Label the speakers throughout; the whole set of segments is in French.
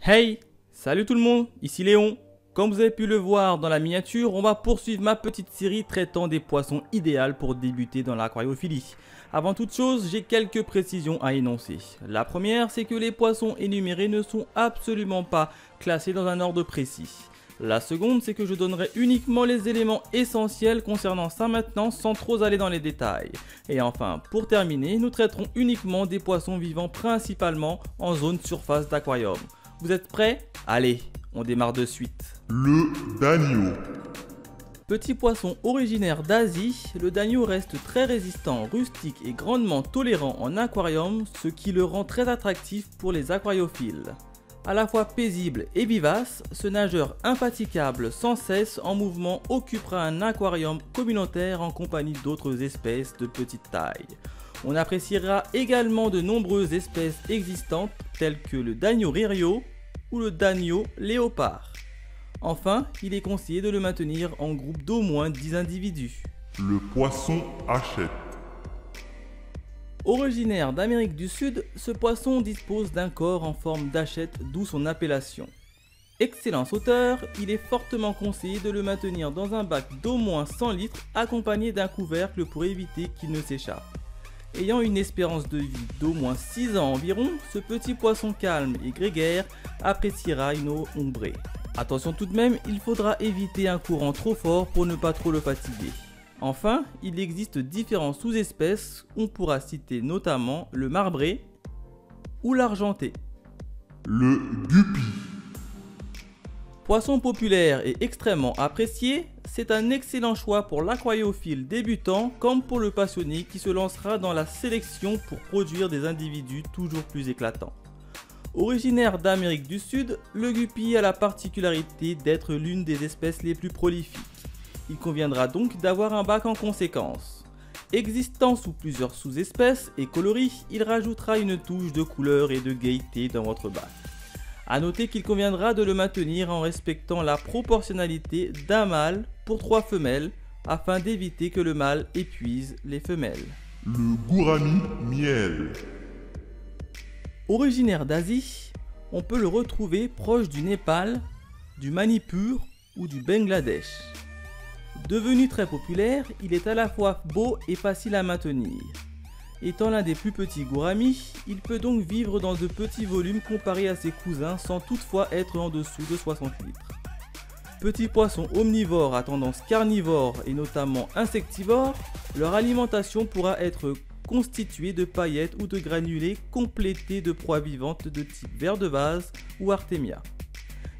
Speaker 1: Hey, salut tout le monde, ici Léon. Comme vous avez pu le voir dans la miniature, on va poursuivre ma petite série traitant des poissons idéaux pour débuter dans l'aquariophilie. Avant toute chose, j'ai quelques précisions à énoncer. La première, c'est que les poissons énumérés ne sont absolument pas classés dans un ordre précis. La seconde, c'est que je donnerai uniquement les éléments essentiels concernant ça maintenant sans trop aller dans les détails. Et enfin, pour terminer, nous traiterons uniquement des poissons vivant principalement en zone surface d'aquarium. Vous êtes prêts? Allez, on démarre de suite.
Speaker 2: Le Dagno.
Speaker 1: Petit poisson originaire d'Asie, le Dagno reste très résistant, rustique et grandement tolérant en aquarium, ce qui le rend très attractif pour les aquariophiles. À la fois paisible et vivace, ce nageur infatigable sans cesse en mouvement occupera un aquarium communautaire en compagnie d'autres espèces de petite taille. On appréciera également de nombreuses espèces existantes telles que le Dagno ririo ou le Dagno léopard. Enfin, il est conseillé de le maintenir en groupe d'au moins 10 individus.
Speaker 2: Le poisson hachette.
Speaker 1: Originaire d'Amérique du Sud, ce poisson dispose d'un corps en forme d'hachette, d'où son appellation. Excellent sauteur, il est fortement conseillé de le maintenir dans un bac d'au moins 100 litres accompagné d'un couvercle pour éviter qu'il ne s'échappe. Ayant une espérance de vie d'au moins 6 ans environ, ce petit poisson calme et grégaire appréciera une eau ombrée. Attention tout de même, il faudra éviter un courant trop fort pour ne pas trop le fatiguer. Enfin, il existe différentes sous-espèces, on pourra citer notamment le marbré ou l'argenté.
Speaker 2: Le Guppy.
Speaker 1: Poisson populaire et extrêmement apprécié, c'est un excellent choix pour l'aquariophile débutant comme pour le passionné qui se lancera dans la sélection pour produire des individus toujours plus éclatants. Originaire d'Amérique du Sud, le Guppy a la particularité d'être l'une des espèces les plus prolifiques. Il conviendra donc d'avoir un bac en conséquence. Existant sous plusieurs sous-espèces et coloris, il rajoutera une touche de couleur et de gaieté dans votre bac. A noter qu'il conviendra de le maintenir en respectant la proportionnalité d'un mâle pour 3 femelles afin d'éviter que le mâle épuise les femelles.
Speaker 2: Le Gourami miel.
Speaker 1: Originaire d'Asie, on peut le retrouver proche du Népal, du Manipur ou du Bangladesh. Devenu très populaire, il est à la fois beau et facile à maintenir. Étant l'un des plus petits gouramis, il peut donc vivre dans de petits volumes comparés à ses cousins sans toutefois être en dessous de 60 litres. Petits poissons omnivores à tendance carnivore et notamment insectivore, leur alimentation pourra être constituée de paillettes ou de granulés complétés de proies vivantes de type ver de vase ou artémia.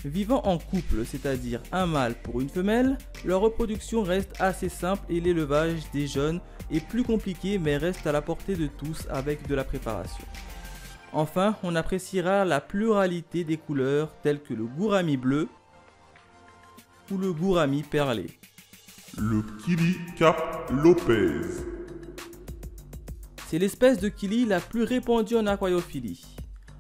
Speaker 1: Vivant en couple, c'est-à-dire un mâle pour une femelle, leur reproduction reste assez simple et l'élevage des jeunes est plus compliqué mais reste à la portée de tous avec de la préparation. Enfin, on appréciera la pluralité des couleurs telles que le gourami bleu ou le gourami perlé.
Speaker 2: Le Kili Cap Lopez.
Speaker 1: C'est l'espèce de kili la plus répandue en aquariophilie.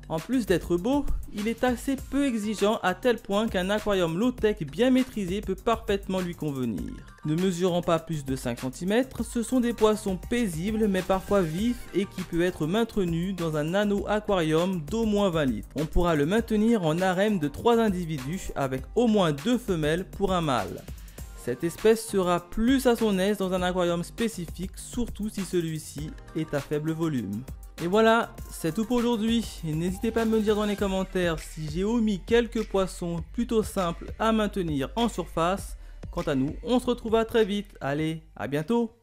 Speaker 1: En plus d'être beau, il est assez peu exigeant à tel point qu'un aquarium low-tech bien maîtrisé peut parfaitement lui convenir. Ne mesurant pas plus de 5 cm, ce sont des poissons paisibles mais parfois vifs et qui peut être maintenu dans un nano aquarium d'au moins 20 litres. On pourra le maintenir en harem de 3 individus avec au moins 2 femelles pour un mâle. Cette espèce sera plus à son aise dans un aquarium spécifique, surtout si celui-ci est à faible volume. Et voilà, c'est tout pour aujourd'hui. N'hésitez pas à me dire dans les commentaires si j'ai omis quelques poissons plutôt simples à maintenir en surface. Quant à nous, on se retrouve très vite. Allez, à bientôt!